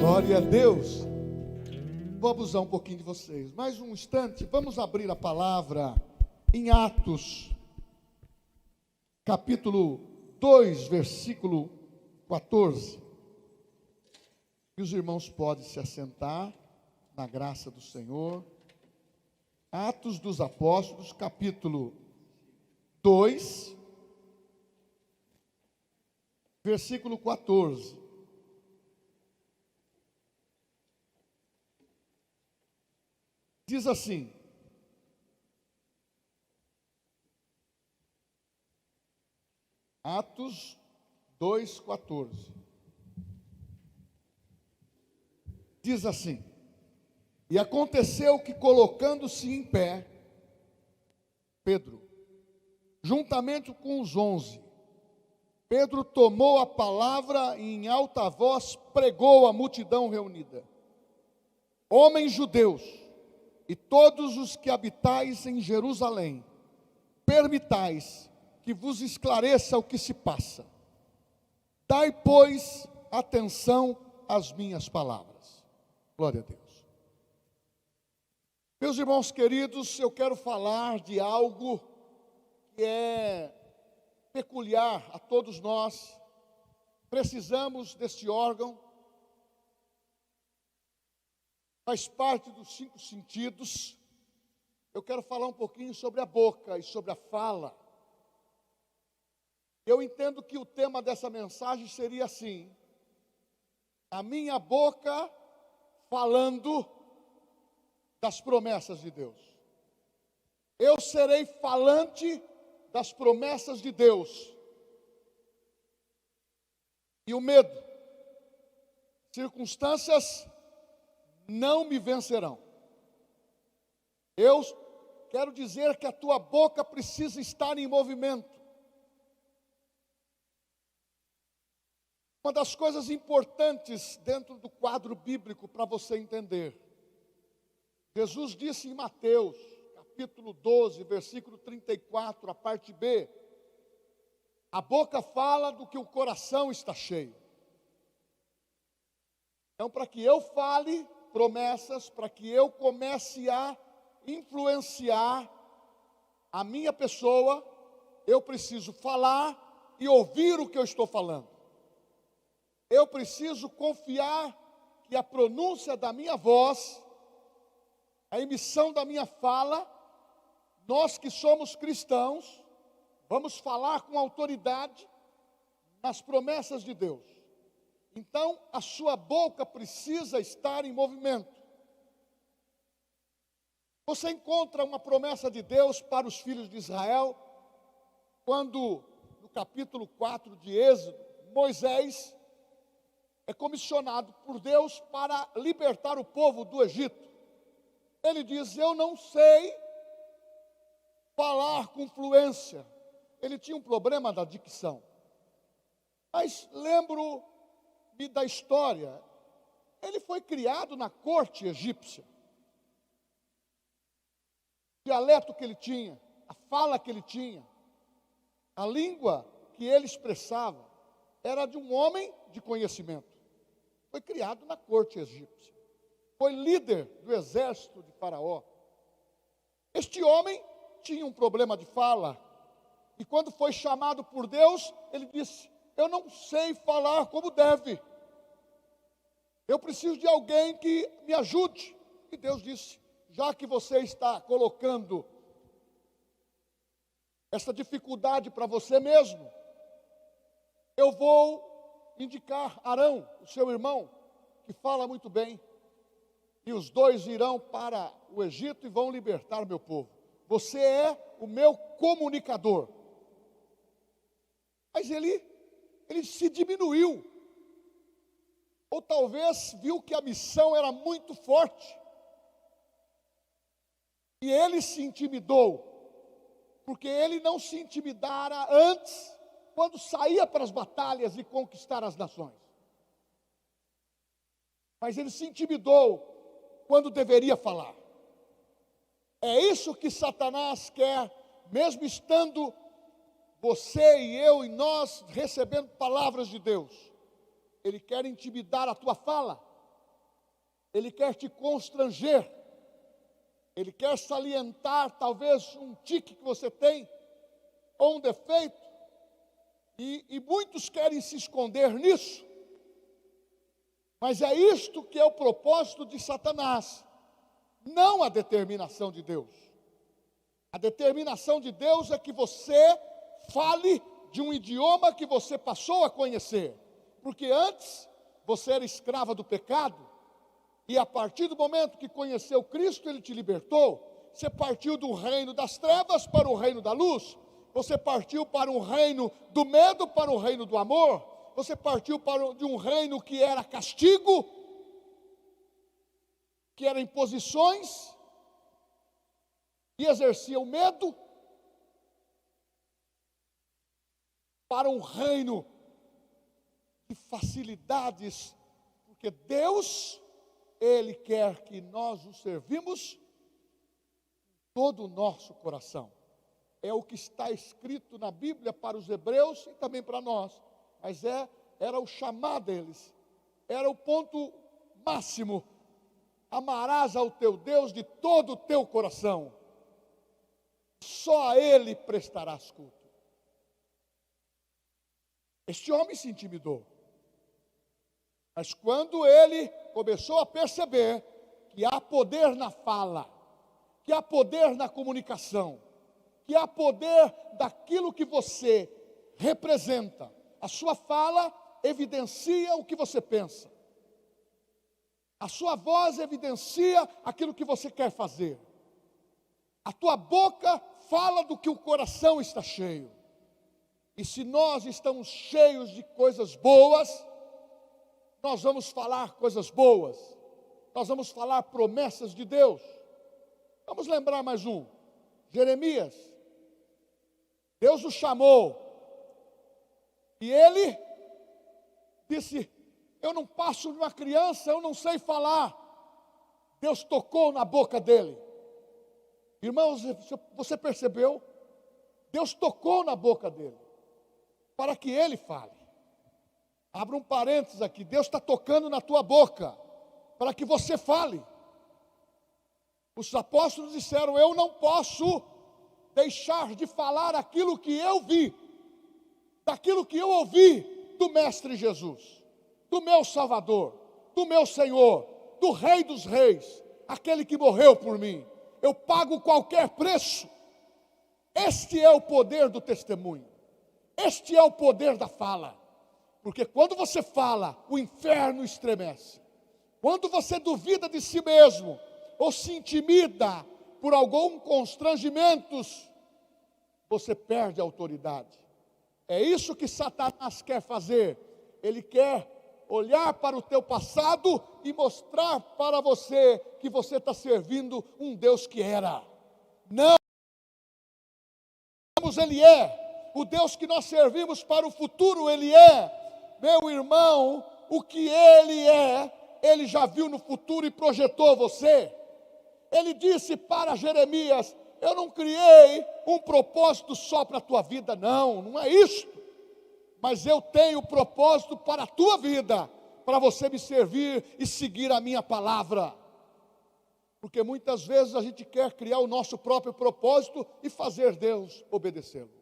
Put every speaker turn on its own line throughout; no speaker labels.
Glória a Deus. Vou abusar um pouquinho de vocês. Mais um instante, vamos abrir a palavra em Atos, capítulo 2, versículo 14. E os irmãos podem se assentar na graça do Senhor. Atos dos Apóstolos, capítulo 2, versículo 14. Diz assim: Atos 2,14. Diz assim: E aconteceu que, colocando-se em pé, Pedro, juntamente com os 11, Pedro tomou a palavra e em alta voz pregou à multidão reunida: Homens judeus, e todos os que habitais em Jerusalém, permitais que vos esclareça o que se passa. Dai, pois, atenção às minhas palavras. Glória a Deus. Meus irmãos queridos, eu quero falar de algo que é peculiar a todos nós. Precisamos deste órgão. Faz parte dos 5 sentidos. Eu quero falar um pouquinho sobre a boca e sobre a fala. Eu entendo que o tema dessa mensagem seria assim: a minha boca falando das promessas de Deus. Eu serei falante das promessas de Deus. E o medo, circunstâncias não me vencerão. Eu quero dizer que a tua boca precisa estar em movimento. Uma das coisas importantes dentro do quadro bíblico para você entender. Jesus disse em Mateus, capítulo 12, versículo 34, a parte B: a boca fala do que o coração está cheio. Então, para que eu fale promessas, para que eu comece a influenciar a minha pessoa, eu preciso falar e ouvir o que eu estou falando. Eu preciso confiar que a pronúncia da minha voz, a emissão da minha fala, nós que somos cristãos, vamos falar com autoridade nas promessas de Deus. Então, a sua boca precisa estar em movimento. Você encontra uma promessa de Deus para os filhos de Israel, quando, no capítulo 4 de Êxodo, Moisés é comissionado por Deus para libertar o povo do Egito. Ele diz: eu não sei falar com fluência. Ele tinha um problema da dicção. Mas lembro-me da história. Ele foi criado na corte egípcia. O dialeto que ele tinha, a fala que ele tinha, a língua que ele expressava, era de um homem de conhecimento. Foi criado na corte egípcia. Foi líder do exército de Faraó. Este homem tinha um problema de fala. E quando foi chamado por Deus, ele disse: eu não sei falar como deve. Eu preciso de alguém que me ajude. E Deus disse: já que você está colocando essa dificuldade para você mesmo, eu vou indicar Arão, o seu irmão, que fala muito bem. E os dois irão para o Egito e vão libertar meu povo. Você é o meu comunicador. Mas ele se diminuiu. Ou talvez viu que a missão era muito forte. E ele se intimidou. Porque ele não se intimidara antes, quando saía para as batalhas e conquistar as nações. Mas ele se intimidou quando deveria falar. É isso que Satanás quer, mesmo estando você e eu e nós recebendo palavras de Deus. Ele quer intimidar a tua fala. ele quer te constranger, ele quer salientar talvez um tique que você tem, ou um defeito, e muitos querem se esconder nisso, mas é isto que é o propósito de Satanás, não a determinação de Deus. A determinação de Deus é que você fale de um idioma que você passou a conhecer, porque antes você era escrava do pecado, e a partir do momento que conheceu Cristo, Ele te libertou. Você partiu do reino das trevas para o reino da luz, você partiu para um reino do medo para o reino do amor, você partiu de um reino que era castigo, que era imposições, e exercia o medo, para um reino de facilidades, porque Deus, Ele quer que nós o servimos todo o nosso coração. É o que está escrito na Bíblia para os hebreus e também para nós, mas era o chamado deles, era o ponto máximo: amarás ao teu Deus de todo o teu coração, só a Ele prestarás culto. Este homem se intimidou, mas quando ele começou a perceber que há poder na fala, que há poder na comunicação, que há poder daquilo que você representa, a sua fala evidencia o que você pensa, a sua voz evidencia aquilo que você quer fazer, a tua boca fala do que o coração está cheio. E se nós estamos cheios de coisas boas, nós vamos falar coisas boas, nós vamos falar promessas de Deus. Vamos lembrar mais um, Jeremias. Deus o chamou, e ele disse: eu não passo de uma criança, eu não sei falar. Deus tocou na boca dele. Irmãos, você percebeu? Deus tocou na boca dele, para que ele fale. Abra um parênteses aqui, Deus está tocando na tua boca, para que você fale. Os apóstolos disseram: eu não posso deixar de falar aquilo que eu vi, daquilo que eu ouvi do Mestre Jesus, do meu Salvador, do meu Senhor, do Rei dos Reis, aquele que morreu por mim. Eu pago qualquer preço. Este é o poder do testemunho, este é o poder da fala, porque quando você fala, o inferno estremece. Quando você duvida de si mesmo, ou se intimida por algum constrangimentos, você perde a autoridade. É isso que Satanás quer fazer. Ele quer olhar para o teu passado e mostrar para você que você está servindo um Deus que era. Não, Ele é. O Deus que nós servimos para o futuro, Ele é. Meu irmão, o que Ele é, Ele já viu no futuro e projetou você. Ele disse para Jeremias: eu não criei um propósito só para a tua vida, não é isso. Mas eu tenho propósito para a tua vida, para você me servir e seguir a minha palavra. Porque muitas vezes a gente quer criar o nosso próprio propósito e fazer Deus obedecê-lo.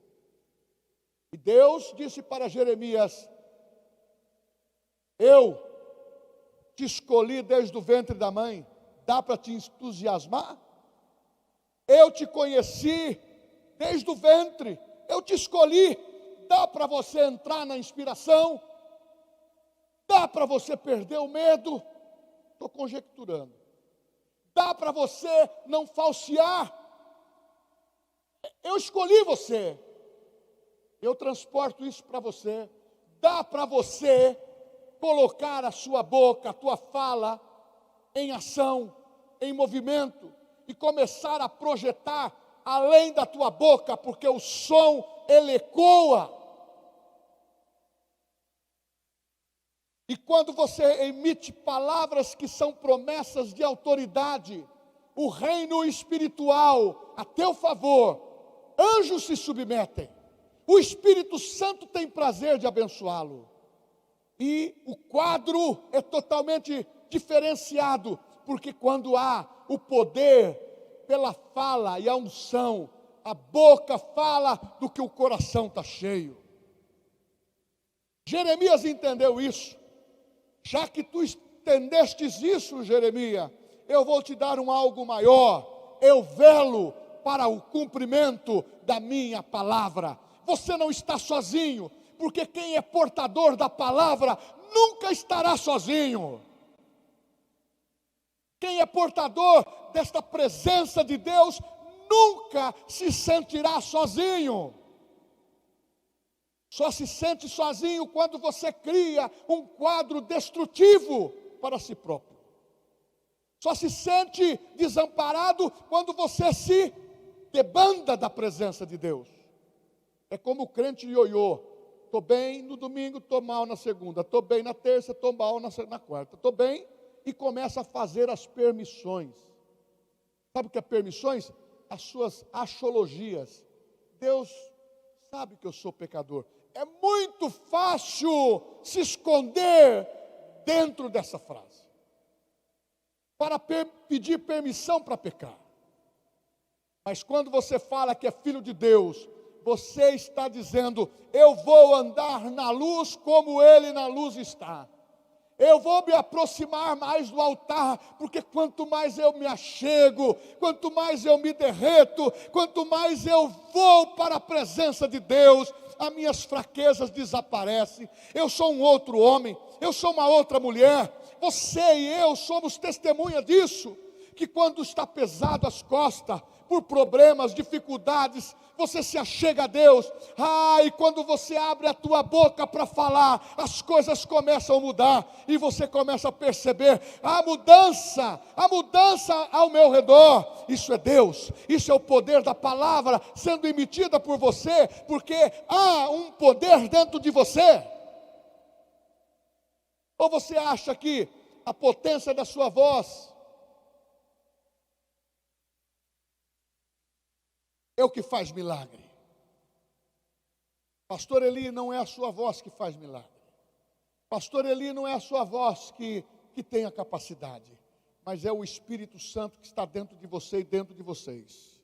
E Deus disse para Jeremias: eu te escolhi desde o ventre da mãe. Dá para te entusiasmar? Eu te conheci desde o ventre, eu te escolhi. Dá para você entrar na inspiração? Dá para você perder o medo? Estou conjecturando. Dá para você não falsear? Eu escolhi você. Eu transporto isso para você. Dá para você colocar a sua boca, a tua fala em ação, em movimento, e começar a projetar além da tua boca, porque o som, ele ecoa. E quando você emite palavras que são promessas de autoridade, o reino espiritual a teu favor, anjos se submetem, o Espírito Santo tem prazer de abençoá-lo, e o quadro é totalmente diferenciado, porque quando há o poder pela fala e a unção, a boca fala do que o coração está cheio. Jeremias entendeu isso. Já que tu entendestes isso, Jeremias, eu vou te dar algo maior. Eu velo para o cumprimento da minha palavra. Você não está sozinho, porque quem é portador da palavra nunca estará sozinho. Quem é portador desta presença de Deus nunca se sentirá sozinho. Só se sente sozinho quando você cria um quadro destrutivo para si próprio. Só se sente desamparado quando você se debanda da presença de Deus. É como o crente ioiô. Estou bem no domingo, estou mal na segunda. Estou bem na terça, estou mal na quarta. Estou bem e começa a fazer as permissões. Sabe o que é permissões? As suas axiologias. Deus sabe que eu sou pecador. É muito fácil se esconder dentro dessa frase. Para pedir permissão para pecar. Mas quando você fala que é filho de Deus, você está dizendo: eu vou andar na luz como Ele na luz está. Eu vou me aproximar mais do altar, porque quanto mais eu me achego, quanto mais eu me derreto, quanto mais eu vou para a presença de Deus, as minhas fraquezas desaparecem. Eu sou um outro homem, eu sou uma outra mulher. Você e eu somos testemunha disso, que quando está pesado as costas, por problemas, dificuldades, você se achega a Deus. E quando você abre a tua boca para falar, as coisas começam a mudar, e você começa a perceber a mudança ao meu redor. Isso é Deus, isso é o poder da palavra sendo emitida por você, porque há um poder dentro de você. Ou você acha que a potência da sua voz é o que faz milagre? Pastor Eli, não é a sua voz que faz milagre. Pastor Eli, não é a sua voz que tem a capacidade, mas é o Espírito Santo que está dentro de você e dentro de vocês,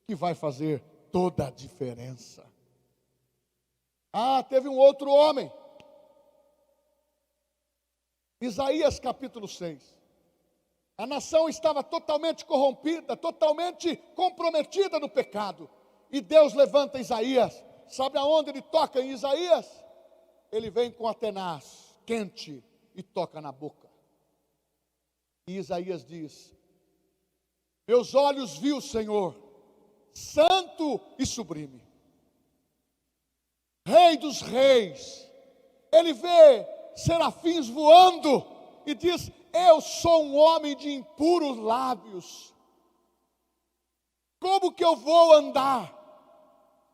que vai fazer toda a diferença. Teve um outro homem, Isaías capítulo 6. A nação estava totalmente corrompida, totalmente comprometida no pecado. E Deus levanta Isaías. Sabe aonde ele toca em Isaías? Ele vem com a tenaz quente e toca na boca. E Isaías diz: meus olhos viu o Senhor, santo e sublime, Rei dos reis. Ele vê serafins voando e diz: eu sou um homem de impuros lábios. Como que eu vou andar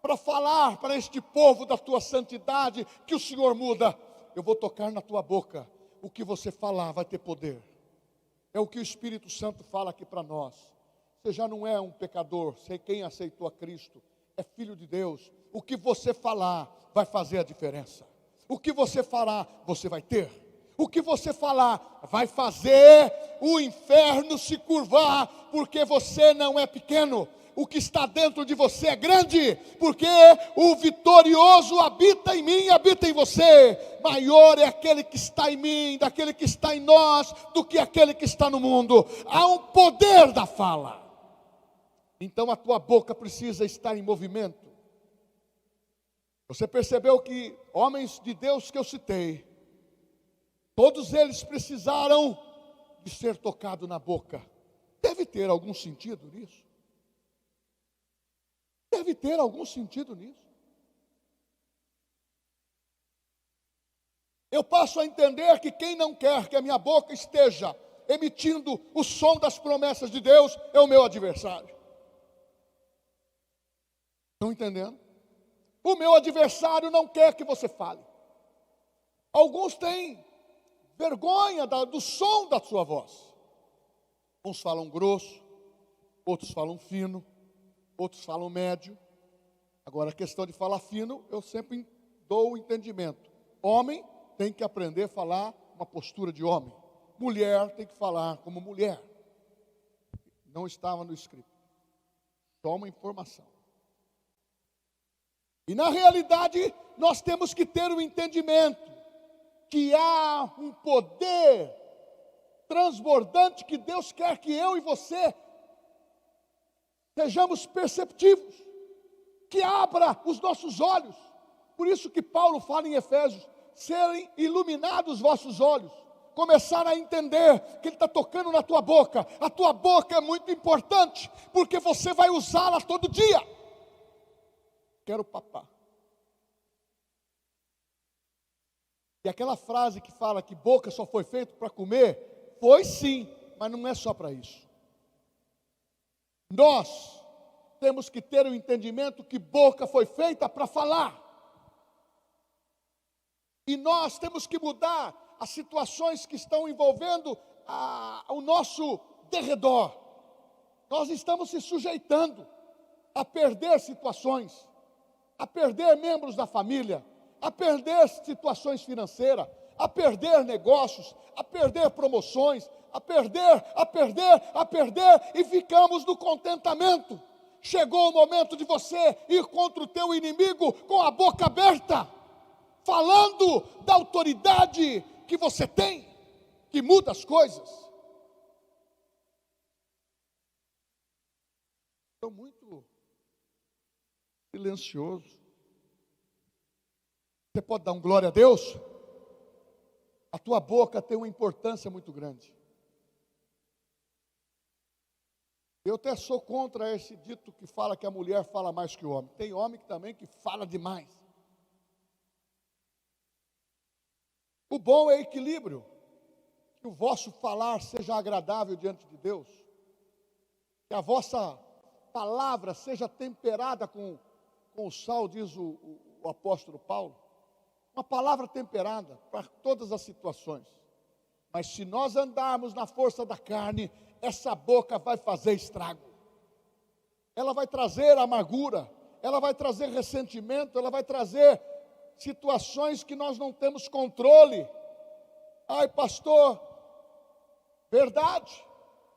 para falar para este povo da tua santidade que o Senhor muda? Eu vou tocar na tua boca. O que você falar vai ter poder. É o que o Espírito Santo fala aqui para nós. Você já não é um pecador, você é quem aceitou a Cristo, é filho de Deus. O que você falar vai fazer a diferença. O que você falar, você vai ter. O que você falar vai fazer o inferno se curvar, porque você não é pequeno. O que está dentro de você é grande, porque o vitorioso habita em mim, habita em você. Maior é aquele que está em mim, daquele que está em nós, do que aquele que está no mundo. Há um poder da fala. Então a tua boca precisa estar em movimento. Você percebeu que homens de Deus que eu citei, todos eles precisaram de ser tocados na boca. Deve ter algum sentido nisso. Deve ter algum sentido nisso. Eu passo a entender que quem não quer que a minha boca esteja emitindo o som das promessas de Deus é o meu adversário. Estão entendendo? O meu adversário não quer que você fale. Alguns têm vergonha do som da sua voz. Uns falam grosso, outros falam fino, outros falam médio. Agora a questão de falar fino, eu sempre dou o entendimento. Homem tem que aprender a falar uma postura de homem. mulher tem que falar como mulher. Não estava no escrito. Só uma informação. E na realidade, nós temos que ter o entendimento que há um poder transbordante que Deus quer que eu e você sejamos perceptivos, que abra os nossos olhos. Por isso que Paulo fala em Efésios, serem iluminados os vossos olhos, começar a entender que Ele está tocando na tua boca. A tua boca é muito importante, porque você vai usá-la todo dia. Quero papar. E aquela frase que fala que boca só foi feita para comer, foi sim, mas não é só para isso. Nós temos que ter o entendimento que boca foi feita para falar. E nós temos que mudar as situações que estão envolvendo o nosso derredor. Nós estamos se sujeitando a perder situações, a perder membros da família, a perder situações financeiras, a perder negócios, a perder promoções, a perder, e ficamos no contentamento. Chegou o momento de você ir contra o teu inimigo com a boca aberta, falando da autoridade que você tem, que muda as coisas. Estou muito silencioso. Você pode dar um glória a Deus? A tua boca tem uma importância muito grande. Eu até sou contra esse dito que fala que a mulher fala mais que o homem. Tem homem também que fala demais. O bom é equilíbrio. Que o vosso falar seja agradável diante de Deus. Que a vossa palavra seja temperada com o sal, diz o apóstolo Paulo. Uma palavra temperada para todas as situações. Mas se nós andarmos na força da carne, essa boca vai fazer estrago. Ela vai trazer amargura, ela vai trazer ressentimento, ela vai trazer situações que nós não temos controle. Ai, pastor, verdade.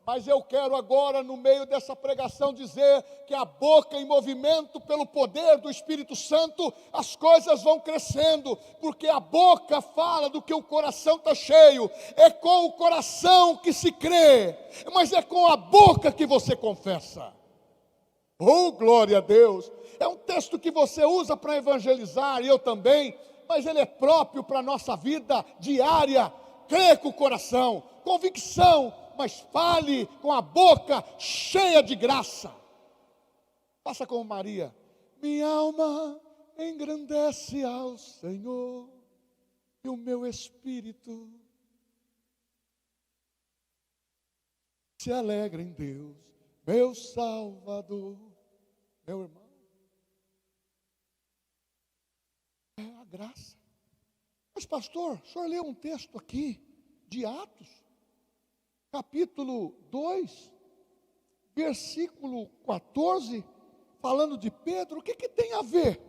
Mas eu quero agora, no meio dessa pregação, dizer que a boca em movimento pelo poder do Espírito Santo, as coisas vão crescendo, porque a boca fala do que o coração está cheio. É com o coração que se crê, mas é com a boca que você confessa. Oh, glória a Deus! É um texto que você usa para evangelizar, e eu também, mas ele é próprio para a nossa vida diária. Crê com o coração, convicção, mas fale com a boca cheia de graça. Faça como Maria. Minha alma engrandece ao Senhor, e o meu espírito se alegra em Deus, meu Salvador. Meu irmão, é a graça. Mas pastor, o senhor leu um texto aqui de Atos, capítulo 2, versículo 14, falando de Pedro. O que tem a ver?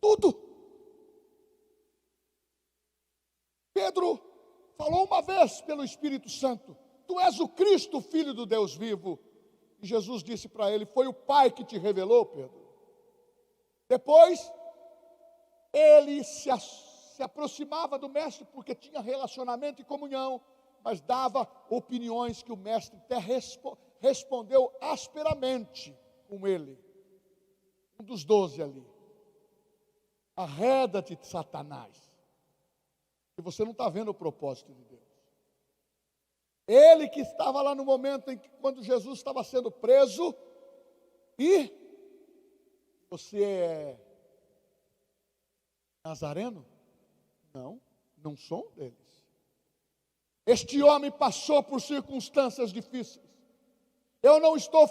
Tudo. Pedro falou uma vez pelo Espírito Santo: tu és o Cristo, Filho do Deus vivo. E Jesus disse para ele: foi o Pai que te revelou, Pedro. Depois, ele se aproximava do mestre porque tinha relacionamento e comunhão, mas dava opiniões que o mestre até respondeu asperamente com ele. Um dos 12 ali. Arreda-te, Satanás, que você não está vendo o propósito de Deus. Ele que estava lá no momento em que, quando Jesus estava sendo preso, e você é nazareno? Não, não sou um deles. Este homem passou por circunstâncias difíceis. Eu não estou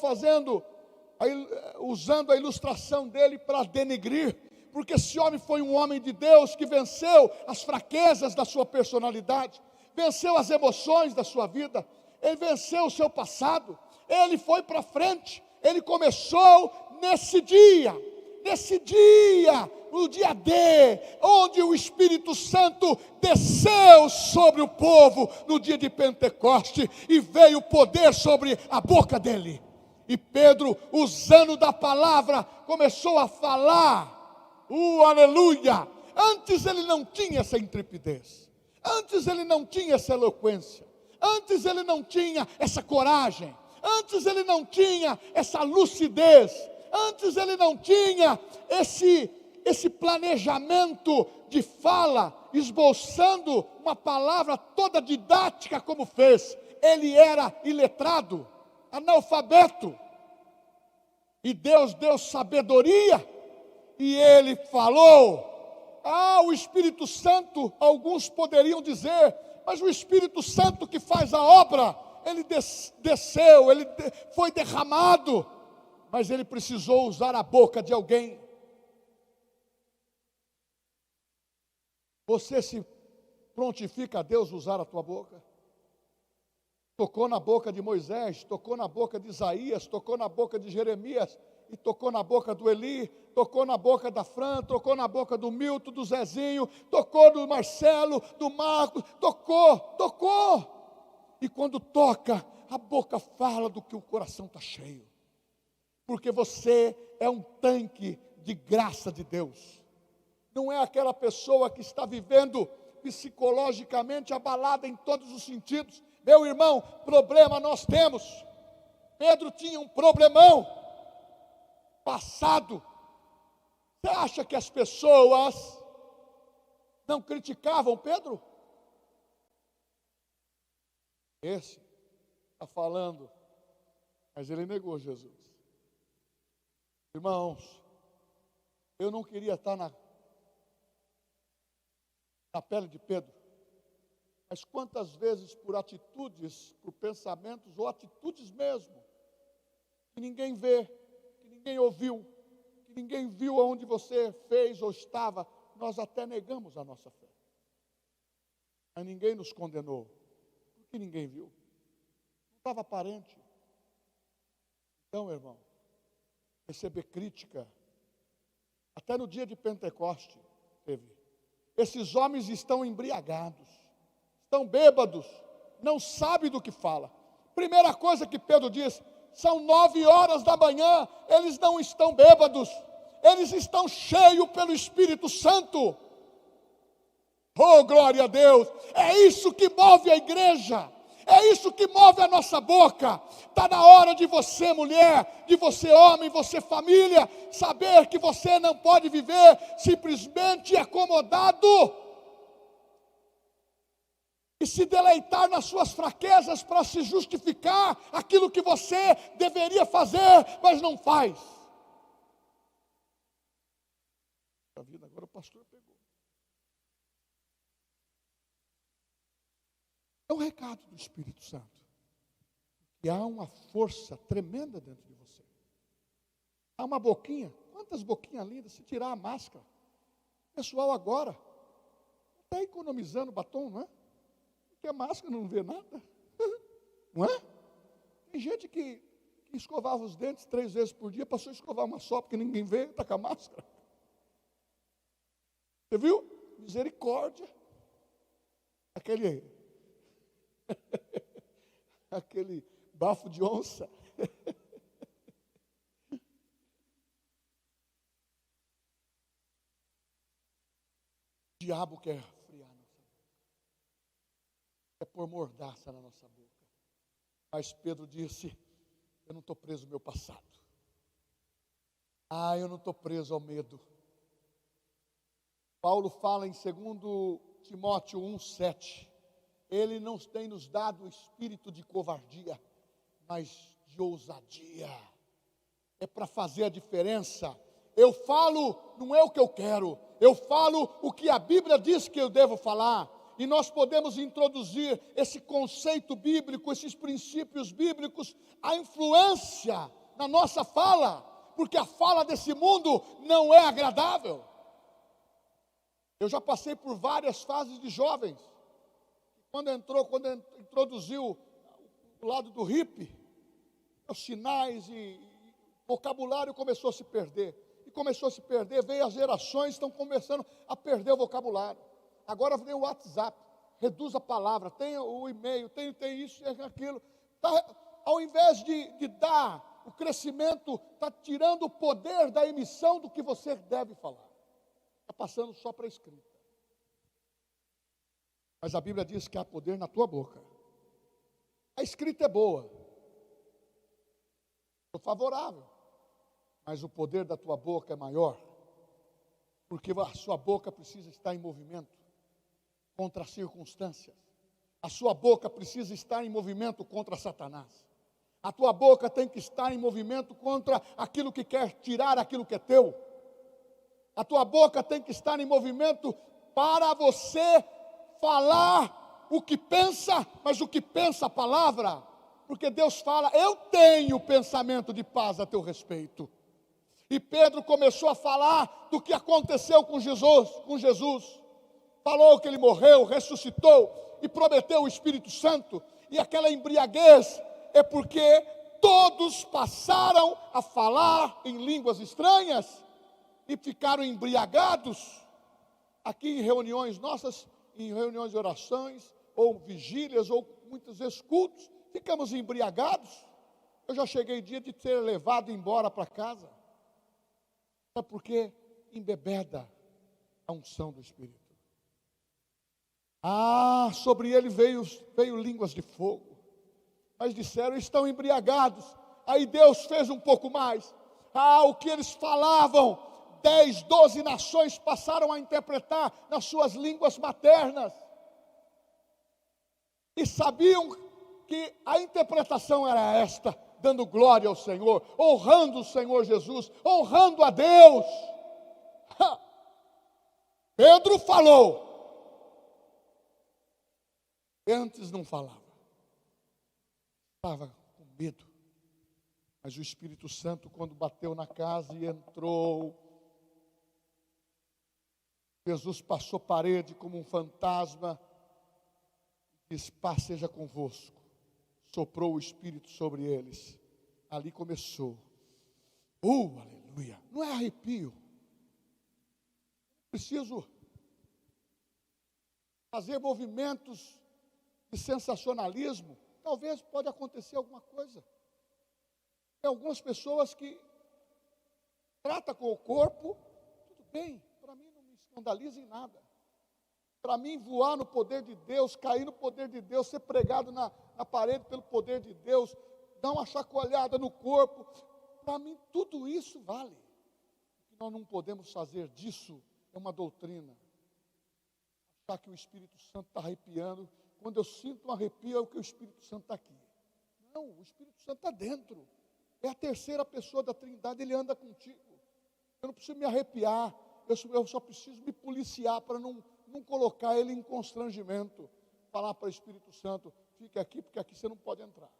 usando a ilustração dele para denegrir, porque esse homem foi um homem de Deus que venceu as fraquezas da sua personalidade, venceu as emoções da sua vida, ele venceu o seu passado, ele foi para frente, ele começou nesse dia, nesse dia, no dia D, onde o Espírito Santo desceu sobre o povo no dia de Pentecoste e veio poder sobre a boca dele. E Pedro, usando da palavra, começou a falar, aleluia. Antes ele não tinha essa intrepidez, antes ele não tinha essa eloquência, antes ele não tinha essa coragem, antes ele não tinha essa lucidez, antes ele não tinha esse planejamento de fala, esboçando uma palavra toda didática como fez. Ele era iletrado, analfabeto, e Deus deu sabedoria, e ele falou. O Espírito Santo, alguns poderiam dizer, mas o Espírito Santo que faz a obra, ele desceu, ele foi derramado, mas ele precisou usar a boca de alguém. Você se prontifica a Deus usar a tua boca? Tocou na boca de Moisés, tocou na boca de Isaías, tocou na boca de Jeremias, e tocou na boca do Eli, tocou na boca da Fran, tocou na boca do Milton, do Zezinho, tocou do Marcelo, do Marcos, tocou. E quando toca, a boca fala do que o coração está cheio. Porque você é um tanque de graça de Deus. Não é aquela pessoa que está vivendo psicologicamente abalada em todos os sentidos. Meu irmão, problema nós temos. Pedro tinha um problemão passado. Você acha que as pessoas não criticavam Pedro? Esse está falando, mas ele negou Jesus. Irmãos, eu não queria estar na pele de Pedro, mas quantas vezes por atitudes, por pensamentos ou atitudes mesmo, que ninguém vê, que ninguém ouviu, que ninguém viu aonde você fez ou estava, nós até negamos a nossa fé. Mas ninguém nos condenou, porque ninguém viu, não estava aparente. Então, irmão, receber crítica, até no dia de Pentecoste teve. Esses homens estão embriagados, estão bêbados, não sabem do que fala. Primeira coisa que Pedro diz, são 9 horas da manhã, eles não estão bêbados, eles estão cheios pelo Espírito Santo. Oh, glória a Deus, é isso que move a igreja, é isso que move a nossa boca. Está na hora de você, mulher, de você, homem, você, família, saber que você não pode viver simplesmente acomodado e se deleitar nas suas fraquezas para se justificar aquilo que você deveria fazer, mas não faz. A vida agora o pastor pegou. É um recado do Espírito Santo. E há uma força tremenda dentro de você. Há uma boquinha, quantas boquinhas lindas, se tirar a máscara. O pessoal agora está economizando batom, não é? Porque a máscara não vê nada. Não é? Tem gente que escovava os dentes 3 vezes por dia, passou a escovar uma só, porque ninguém vê, está com a máscara. Você viu? Misericórdia. Aquele bafo de onça. O diabo quer friar nossa boca, quer pôr mordaça na nossa boca. Mas Pedro disse, eu não estou preso ao meu passado. Eu não estou preso ao medo. Paulo fala em 2 Timóteo 1,7. Ele não tem nos dado o espírito de covardia, mas de ousadia. É para fazer a diferença. Eu falo, não é o que eu quero. Eu falo o que a Bíblia diz que eu devo falar. E nós podemos introduzir esse conceito bíblico, esses princípios bíblicos, a influência na nossa fala. Porque a fala desse mundo não é agradável. Eu já passei por várias fases de jovens. Quando introduziu o lado do hippie, os sinais e o vocabulário começou a se perder. E começou a se perder, veio as gerações, estão começando a perder o vocabulário. Agora vem o WhatsApp, reduz a palavra, tem o e-mail, tem isso, tem aquilo. Ao invés de dar o crescimento, está tirando o poder da emissão do que você deve falar. Está passando só para a escrita. Mas a Bíblia diz que há poder na tua boca. A escrita é boa. Estou favorável. Mas o poder da tua boca é maior. Porque a sua boca precisa estar em movimento contra as circunstâncias. A sua boca precisa estar em movimento contra Satanás. A tua boca tem que estar em movimento contra aquilo que quer tirar aquilo que é teu. A tua boca tem que estar em movimento para você falar o que pensa, mas o que pensa a palavra. Porque Deus fala, eu tenho pensamento de paz a teu respeito. E Pedro começou a falar do que aconteceu com Jesus. Falou que ele morreu, ressuscitou e prometeu o Espírito Santo. E aquela embriaguez é porque todos passaram a falar em línguas estranhas e ficaram embriagados. Aqui em reuniões nossas, em reuniões de orações, ou vigílias, ou muitas vezes cultos, ficamos embriagados. Eu já cheguei dia de ser levado embora para casa. Sabe por quê? Embebeda a unção do Espírito. Sobre ele veio línguas de fogo. Mas disseram, estão embriagados. Aí Deus fez um pouco mais. O que eles falavam, 10, 12 nações passaram a interpretar nas suas línguas maternas. E sabiam que a interpretação era esta, dando glória ao Senhor, honrando o Senhor Jesus, honrando a Deus. Pedro falou. Antes não falava. Estava com medo. Mas o Espírito Santo, quando bateu na casa e entrou, Jesus passou parede como um fantasma, disse, paz seja convosco. Soprou o Espírito sobre eles. Ali começou. Aleluia. Não é arrepio. Preciso fazer movimentos de sensacionalismo. Talvez pode acontecer alguma coisa. Tem algumas pessoas que tratam com o corpo, tudo bem, para mim não me escandaliza em nada. Para mim voar no poder de Deus, cair no poder de Deus, ser pregado na parede pelo poder de Deus, dar uma chacoalhada no corpo, para mim tudo isso vale. O que nós não podemos fazer disso é uma doutrina. Achar que o Espírito Santo está arrepiando. Quando eu sinto um arrepio, é o que o Espírito Santo está aqui. Não, o Espírito Santo está dentro. É a terceira pessoa da Trindade, ele anda contigo. Eu não preciso me arrepiar, eu só preciso me policiar para não colocar ele em constrangimento. Falar para o Espírito Santo, fique aqui, porque aqui você não pode entrar.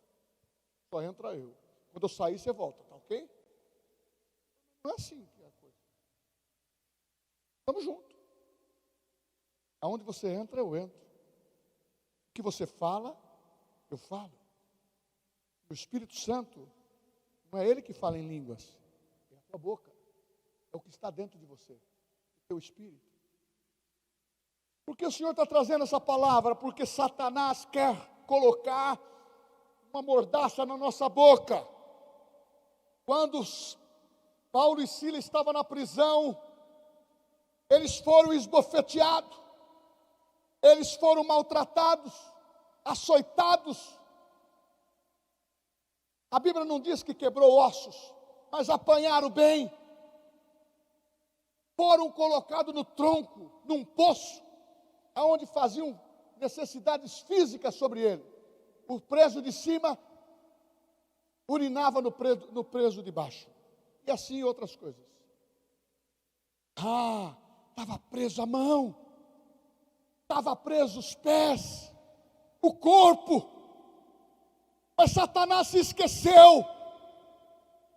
Só entra eu. Quando eu sair, você volta, tá ok? Não é assim que é a coisa. Estamos juntos. Aonde você entra, eu entro. O que você fala, eu falo. O Espírito Santo, não é ele que fala em línguas, é a tua boca, é o que está dentro de você, o teu espírito. Por que o Senhor está trazendo essa palavra? Porque Satanás quer colocar uma mordaça na nossa boca. Quando Paulo e Silas estavam na prisão, eles foram esbofeteados, eles foram maltratados, açoitados. A Bíblia não diz que quebrou ossos, mas apanharam bem. Foram colocados no tronco, num poço, aonde faziam necessidades físicas sobre ele. O preso de cima urinava no preso de baixo. E assim outras coisas. Estava preso a mão, estava preso os pés, o corpo. Mas Satanás se esqueceu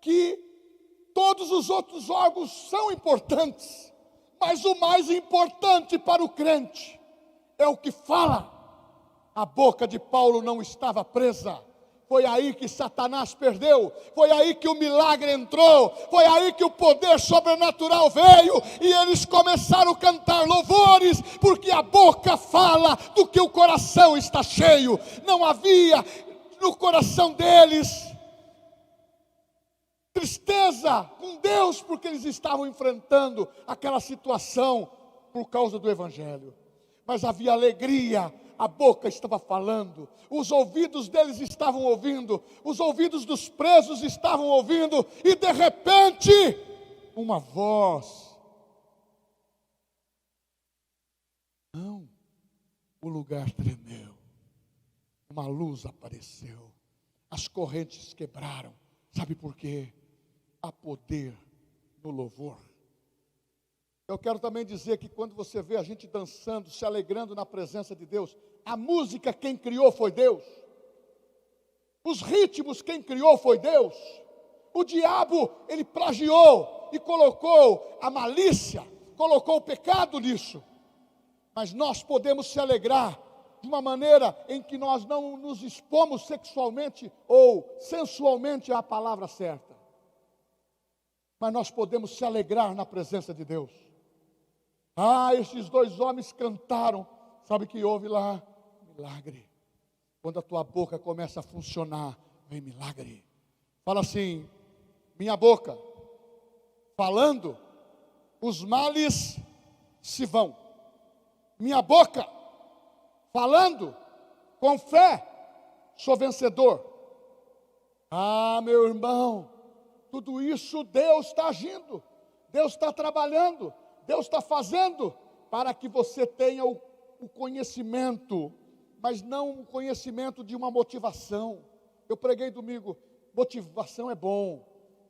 que todos os outros órgãos são importantes, mas o mais importante para o crente é o que fala. A boca de Paulo não estava presa, Foi aí que Satanás perdeu, foi aí que o milagre entrou, foi aí que o poder sobrenatural veio, e eles começaram a cantar louvores, porque a boca fala do que o coração está cheio. Não havia no coração deles tristeza com Deus, porque eles estavam enfrentando aquela situação por causa do Evangelho, mas havia alegria. A boca estava falando, os ouvidos deles estavam ouvindo, os ouvidos dos presos estavam ouvindo, e de repente, uma voz. Não, o lugar tremeu, uma luz apareceu, as correntes quebraram. Sabe por quê? Há poder no louvor. Eu quero também dizer que quando você vê a gente dançando, se alegrando na presença de Deus, a música quem criou foi Deus. Os ritmos quem criou foi Deus. O diabo, ele plagiou e colocou a malícia, colocou o pecado nisso. Mas nós podemos se alegrar de uma maneira em que nós não nos expomos sexualmente ou sensualmente à palavra certa. Mas nós podemos se alegrar na presença de Deus. Esses dois homens cantaram. Sabe o que houve lá? Milagre. Quando a tua boca começa a funcionar, vem milagre. Fala assim: minha boca, falando, os males se vão. Minha boca, falando, com fé, sou vencedor. Meu irmão, tudo isso Deus está agindo, Deus está trabalhando, Deus está fazendo para que você tenha o conhecimento, mas não o conhecimento de uma motivação. Eu preguei domingo, motivação é bom,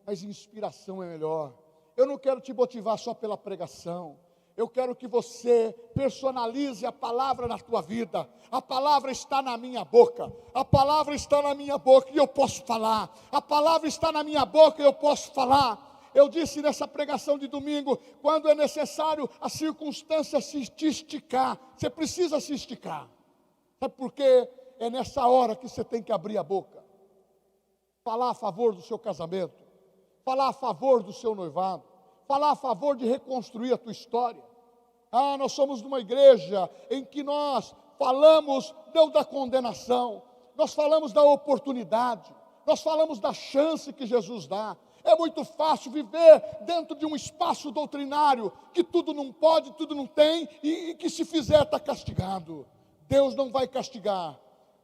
mas inspiração é melhor. Eu não quero te motivar só pela pregação. Eu quero que você personalize a palavra na tua vida. A palavra está na minha boca. A palavra está na minha boca e eu posso falar. A palavra está na minha boca e eu posso falar. Eu disse nessa pregação de domingo, quando é necessário a circunstância se te esticar, você precisa se esticar. Sabe por quê? É nessa hora que você tem que abrir a boca. Falar a favor do seu casamento. Falar a favor do seu noivado. Falar a favor de reconstruir a tua história. Nós somos numa igreja em que nós falamos não da condenação, nós falamos da oportunidade, nós falamos da chance que Jesus dá. É muito fácil viver dentro de um espaço doutrinário, que tudo não pode, tudo não tem, e que se fizer está castigado. Deus não vai castigar,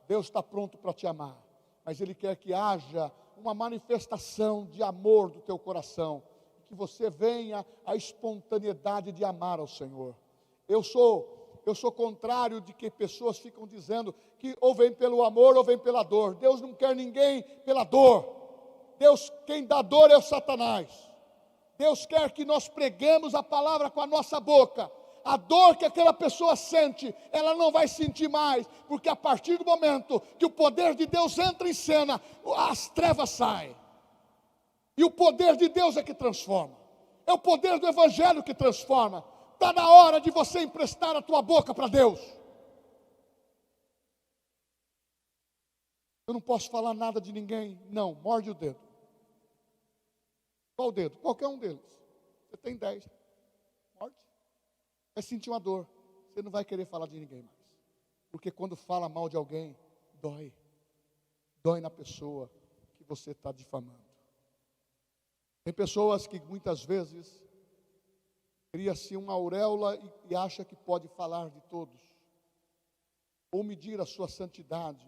Deus está pronto para te amar, mas Ele quer que haja uma manifestação de amor do teu coração, que você venha à espontaneidade de amar ao Senhor. Eu sou contrário de que pessoas ficam dizendo que ou vem pelo amor ou vem pela dor. Deus não quer ninguém pela dor. Deus, quem dá dor é o Satanás. Deus quer que nós preguemos a palavra com a nossa boca. A dor que aquela pessoa sente, ela não vai sentir mais, porque a partir do momento que o poder de Deus entra em cena, as trevas saem. E o poder de Deus é que transforma. É o poder do Evangelho que transforma. Está na hora de você emprestar a tua boca para Deus. Eu não posso falar nada de ninguém. Não, morde o dedo. Qual o dedo? Qualquer um deles. Você tem 10. Morde. Vai sentir uma dor. Você não vai querer falar de ninguém mais. Porque quando fala mal de alguém, dói. Dói na pessoa que você está difamando. Tem pessoas que muitas vezes cria-se uma auréola e acha que pode falar de todos, ou medir a sua santidade,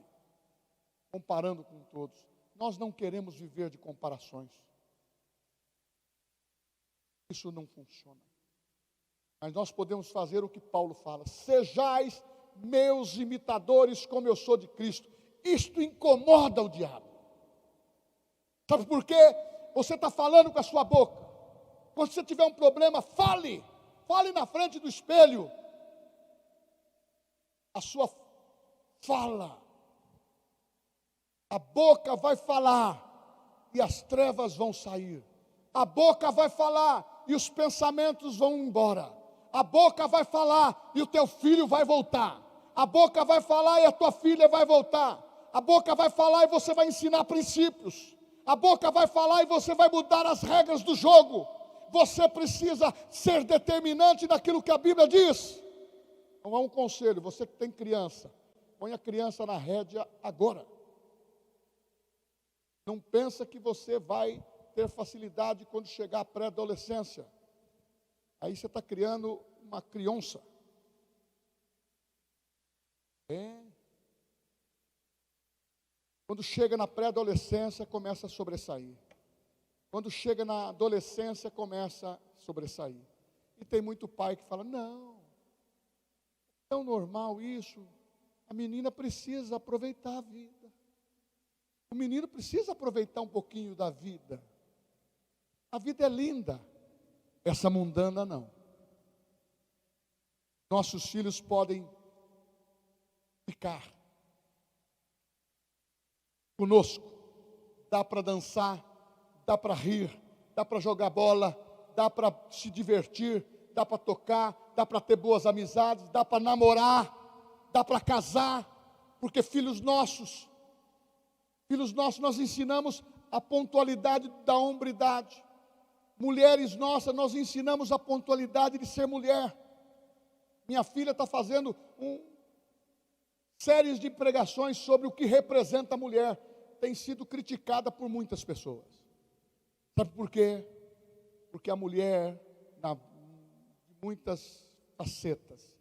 comparando com todos. Nós não queremos viver de comparações. Isso não funciona. Mas nós podemos fazer o que Paulo fala: sejais meus imitadores como eu sou de Cristo. Isto incomoda o diabo. Sabe por quê? Você está falando com a sua boca. Quando você tiver um problema, fale na frente do espelho. A sua fala, a boca vai falar e as trevas vão sair. A boca vai falar e os pensamentos vão embora. A boca vai falar e o teu filho vai voltar. A boca vai falar e a tua filha vai voltar. A boca vai falar e você vai ensinar princípios. A boca vai falar e você vai mudar as regras do jogo. Você precisa ser determinante naquilo que a Bíblia diz. Então, há um conselho: você que tem criança, põe a criança na rédea agora. Não pensa que você vai ter facilidade quando chegar à pré-adolescência. Aí você está criando uma criança. Quando chega na pré-adolescência, começa a sobressair. Quando chega na adolescência, começa a sobressair. E tem muito pai que fala: não, é tão normal isso. A menina precisa aproveitar a vida. O menino precisa aproveitar um pouquinho da vida. A vida é linda, essa mundana não. Nossos filhos podem ficar conosco. Dá para dançar, dá para rir, dá para jogar bola, dá para se divertir, dá para tocar, dá para ter boas amizades, dá para namorar, dá para casar, porque filhos nossos, nós ensinamos a pontualidade da hombridade. Mulheres nossas, nós ensinamos a pontualidade de ser mulher. Minha filha está fazendo séries de pregações sobre o que representa a mulher. Tem sido criticada por muitas pessoas. Sabe por quê? Porque a mulher, de muitas facetas.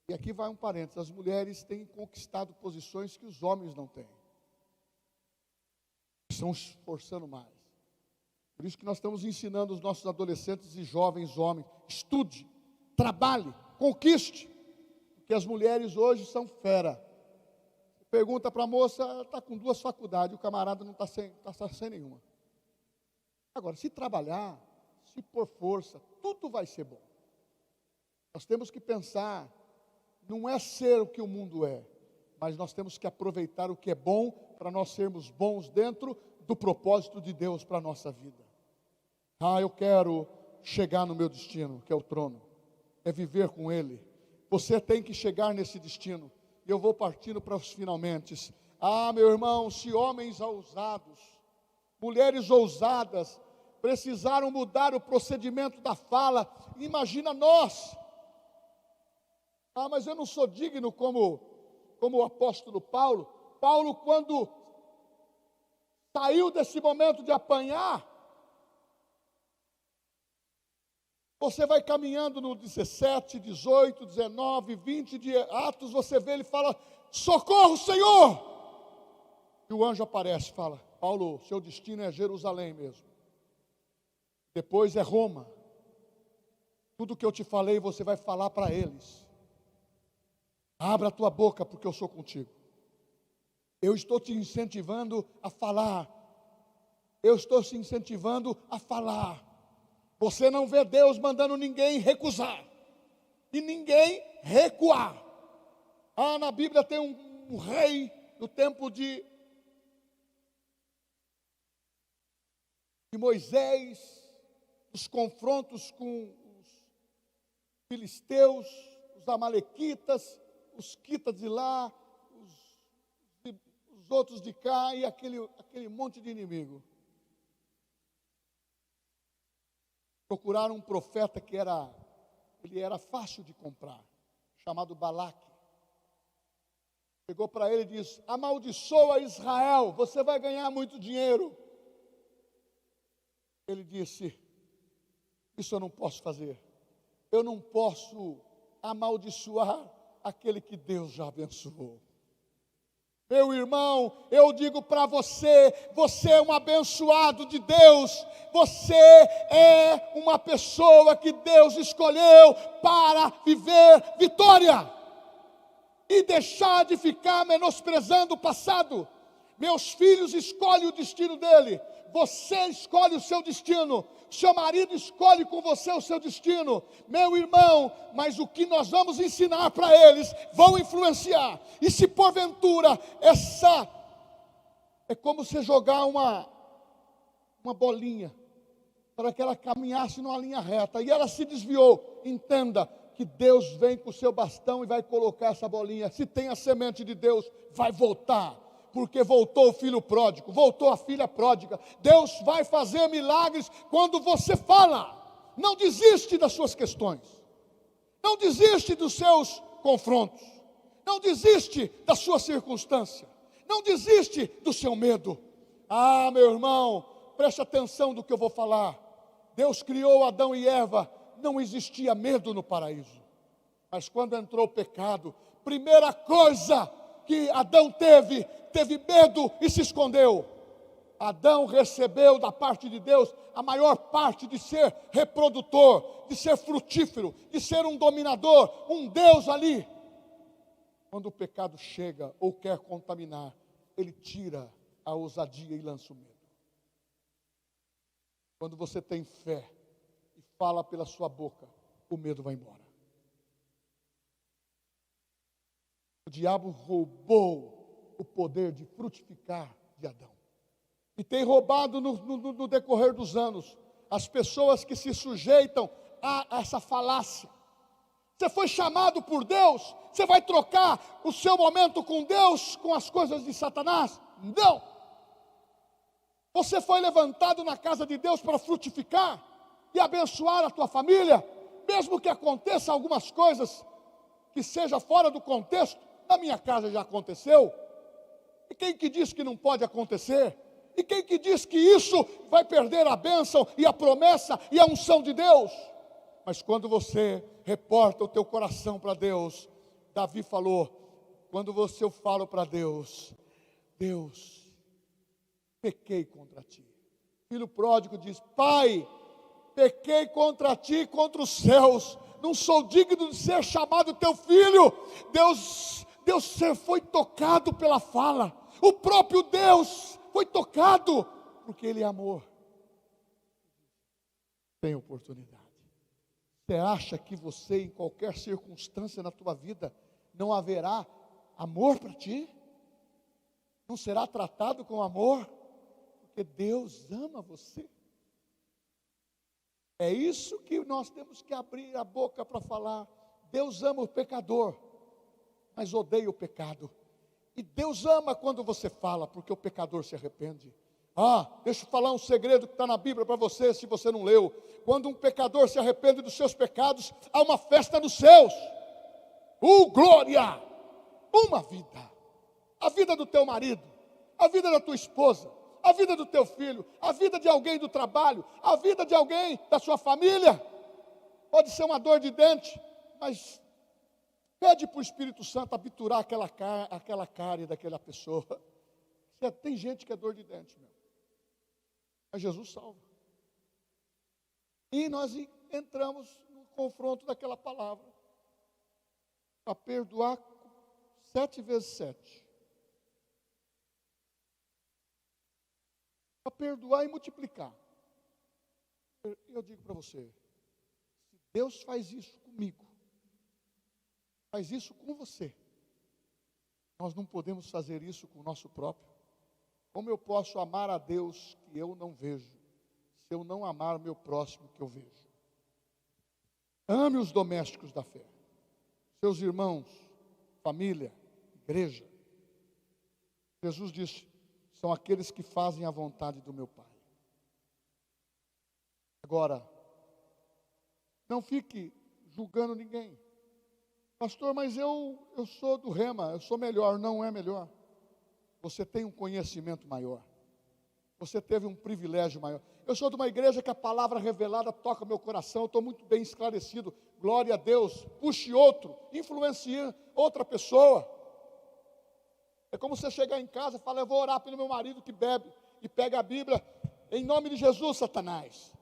E aqui vai um parênteses: as mulheres têm conquistado posições que os homens não têm. Estão esforçando mais. Por isso que nós estamos ensinando os nossos adolescentes e jovens homens: estude, trabalhe, conquiste. Porque as mulheres hoje são fera. Pergunta para a moça, ela está com 2 faculdades, o camarada não está sem nenhuma. Agora, se trabalhar, se pôr força, tudo vai ser bom. Nós temos que pensar, não é ser o que o mundo é, mas nós temos que aproveitar o que é bom, para nós sermos bons dentro do propósito de Deus para a nossa vida. Eu quero chegar no meu destino, que é o trono, é viver com Ele. Você tem que chegar nesse destino. E eu vou partindo para os finalmente. Meu irmão, se homens ousados, mulheres ousadas, precisaram mudar o procedimento da fala, imagina nós. Mas eu não sou digno como o apóstolo Paulo. Paulo, quando saiu desse momento de apanhar, você vai caminhando no 17, 18, 19, 20 de Atos, você vê, ele fala: socorro, Senhor! E o anjo aparece e fala: Paulo, seu destino é Jerusalém mesmo. Depois é Roma. Tudo que eu te falei, você vai falar para eles. Abra a tua boca, porque eu sou contigo. Eu estou te incentivando a falar. Eu estou te incentivando a falar. Você não vê Deus mandando ninguém recusar e ninguém recuar. Na Bíblia tem um rei no tempo de Moisés, os confrontos com os filisteus, os amalequitas, os quitas de lá, os outros de cá e aquele monte de inimigo. Procuraram um profeta que ele era fácil de comprar, chamado Balaque. Chegou para ele e disse: amaldiçoa Israel, você vai ganhar muito dinheiro. Ele disse: isso eu não posso fazer. Eu não posso amaldiçoar aquele que Deus já abençoou. Meu irmão, eu digo para você, você é um abençoado de Deus, você é uma pessoa que Deus escolheu para viver vitória, e deixar de ficar menosprezando o passado. Meus filhos escolhem o destino dele, você escolhe o seu destino, seu marido escolhe com você o seu destino, meu irmão, mas o que nós vamos ensinar para eles, vão influenciar, e se porventura, é como você jogar uma bolinha, para que ela caminhasse numa linha reta, e ela se desviou, entenda, que Deus vem com o seu bastão e vai colocar essa bolinha. Se tem a semente de Deus, vai voltar, porque voltou o filho pródigo, voltou a filha pródiga. Deus vai fazer milagres quando você fala. Não desiste das suas questões, não desiste dos seus confrontos, não desiste da sua circunstância, não desiste do seu medo. Ah, meu irmão, preste atenção do que eu vou falar. Deus criou Adão e Eva, não existia medo no paraíso. Mas quando entrou o pecado, primeira coisa que Adão teve medo e se escondeu. Adão recebeu da parte de Deus a maior parte de ser reprodutor, de ser frutífero, de ser um dominador, um Deus ali. Quando o pecado chega ou quer contaminar, ele tira a ousadia e lança o medo. Quando você tem fé e fala pela sua boca, o medo vai embora. O diabo roubou o poder de frutificar de Adão. E tem roubado no decorrer dos anos as pessoas que se sujeitam a essa falácia. Você foi chamado por Deus, você vai trocar o seu momento com Deus com as coisas de Satanás? Não! Você foi levantado na casa de Deus para frutificar e abençoar a tua família, mesmo que aconteça algumas coisas que seja fora do contexto. Na minha casa já aconteceu. E quem que diz que não pode acontecer? E quem que diz que isso vai perder a bênção e a promessa e a unção de Deus? Mas quando você reporta o teu coração para Deus, Davi falou, quando eu falo para Deus, Deus, pequei contra ti. Filho pródigo diz, pai, pequei contra ti e contra os céus, não sou digno de ser chamado teu filho. Deus foi tocado pela fala, o próprio Deus foi tocado, porque Ele é amor. Tem oportunidade. Você acha que você, em qualquer circunstância na tua vida, não haverá amor para ti? Não será tratado com amor? Porque Deus ama você. É isso que nós temos que abrir a boca para falar. Deus ama o pecador, mas odeia o pecado. E Deus ama quando você fala, porque o pecador se arrepende. Deixa eu falar um segredo que está na Bíblia para você, se você não leu. Quando um pecador se arrepende dos seus pecados, há uma festa nos céus. Glória! Uma vida. A vida do teu marido, a vida da tua esposa, a vida do teu filho, a vida de alguém do trabalho, a vida de alguém da sua família. Pode ser uma dor de dente, mas pede para o Espírito Santo abiturar aquela cárie daquela pessoa. Tem gente que é dor de dente, meu. Mas Jesus salva. E nós entramos no confronto daquela palavra. Para perdoar 7 vezes 7. Para perdoar e multiplicar. Eu digo para você, se Deus faz isso comigo, faz isso com você, nós não podemos fazer isso com o nosso próprio. Como eu posso amar a Deus que eu não vejo, se eu não amar o meu próximo que eu vejo? Ame os domésticos da fé, seus irmãos, família, igreja. Jesus disse, são aqueles que fazem a vontade do meu Pai. Agora, não fique julgando ninguém. Pastor, mas eu sou do Rema, eu sou melhor. Não é melhor. Você tem um conhecimento maior. Você teve um privilégio maior. Eu sou de uma igreja que a palavra revelada toca meu coração. Eu estou muito bem esclarecido. Glória a Deus. Puxe outro, influencie outra pessoa. É como você chegar em casa e falar, eu vou orar pelo meu marido que bebe. E pega a Bíblia, em nome de Jesus, Satanás.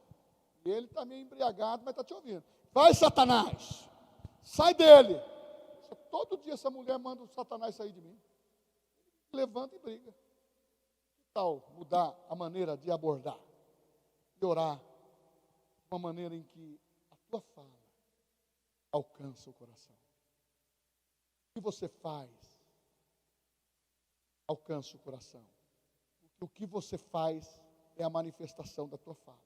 E ele está meio embriagado, mas está te ouvindo. Vai, Satanás. Sai dele. Todo dia essa mulher manda o Satanás sair de mim. Levanta e briga. Que tal mudar a maneira de abordar? De orar. Uma maneira em que a tua fala alcança o coração. O que você faz alcança o coração. Porque o que você faz é a manifestação da tua fala.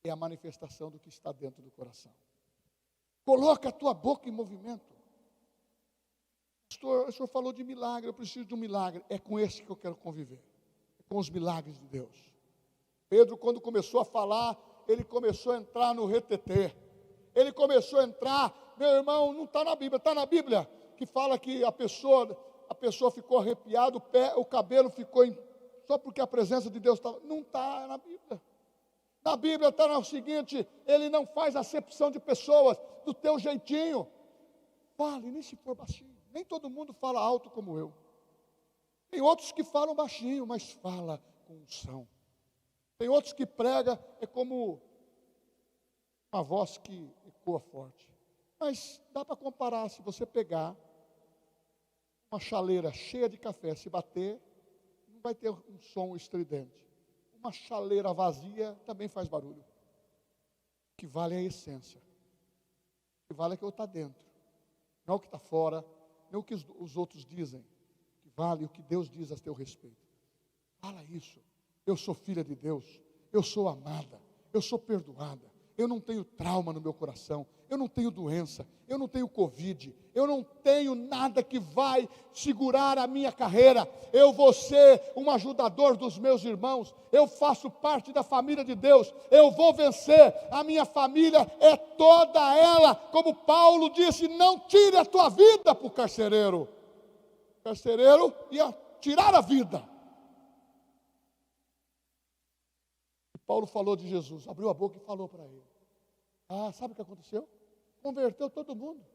É a manifestação do que está dentro do coração. Coloca a tua boca em movimento. Pastor, o senhor falou de milagre, eu preciso de um milagre. É com esse que eu quero conviver, com os milagres de Deus. Pedro, quando começou a falar, ele começou a entrar no retetê. Ele começou a entrar, meu irmão, não está na Bíblia, está na Bíblia, que fala que a pessoa ficou arrepiada, o cabelo ficou, só porque a presença de Deus estava, não está na Bíblia. Na Bíblia está o seguinte, ele não faz acepção de pessoas, do teu jeitinho. Fale, nem se for baixinho. Nem todo mundo fala alto como eu. Tem outros que falam baixinho, mas fala com unção. Tem outros que prega, é como uma voz que ecoa forte. Mas dá para comparar, se você pegar uma chaleira cheia de café, se bater, não vai ter um som estridente. Uma chaleira vazia também faz barulho. O que vale é a essência. O que vale é o que está dentro. Não é o que está fora, não é o que os outros dizem. O que vale é o que Deus diz a teu respeito. Fala isso. Eu sou filha de Deus. Eu sou amada. Eu sou perdoada. Eu não tenho trauma no meu coração. Eu não tenho doença. Eu não tenho Covid. Eu não tenho nada que vai segurar a minha carreira. Eu vou ser um ajudador dos meus irmãos. Eu faço parte da família de Deus. Eu vou vencer. A minha família é toda ela. Como Paulo disse, não tire a tua vida para o carcereiro. O carcereiro ia tirar a vida. Paulo falou de Jesus, abriu a boca e falou para ele. Ah, sabe o que aconteceu? Converteu todo mundo.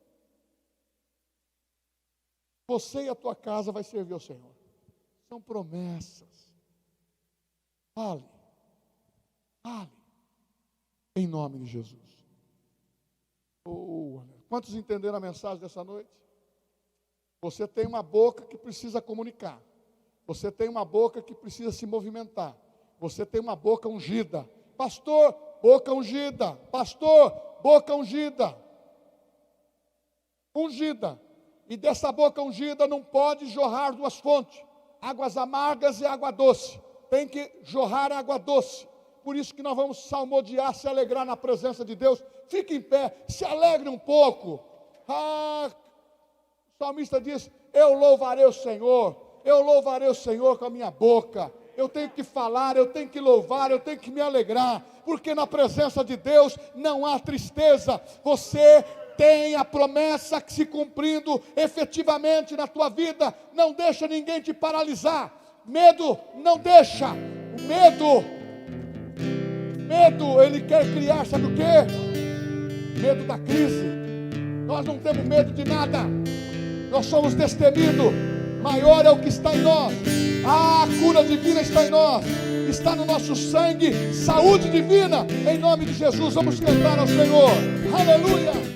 Você e a tua casa vai servir ao Senhor. São promessas. Fale. Fale. Em nome de Jesus. Quantos entenderam a mensagem dessa noite? Você tem uma boca que precisa comunicar. Você tem uma boca que precisa se movimentar. Você tem uma boca ungida. Pastor, boca ungida. Pastor, boca ungida. Ungida. E dessa boca ungida não pode jorrar duas fontes. Águas amargas e água doce. Tem que jorrar água doce. Por isso que nós vamos salmodiar, se alegrar na presença de Deus. Fique em pé, se alegre um pouco. O salmista diz, eu louvarei o Senhor. Eu louvarei o Senhor com a minha boca. Eu tenho que falar, eu tenho que louvar, eu tenho que me alegrar, porque na presença de Deus não há tristeza. Você tem a promessa que se cumprindo efetivamente na tua vida. Não deixa ninguém te paralisar. Medo, não deixa. O medo, ele quer criar, sabe o quê? Medo da crise. Nós não temos medo de nada. Nós somos destemidos. Maior é o que está em nós. A cura divina está em nós. Está no nosso sangue. Saúde divina. Em nome de Jesus, vamos cantar ao Senhor. Aleluia.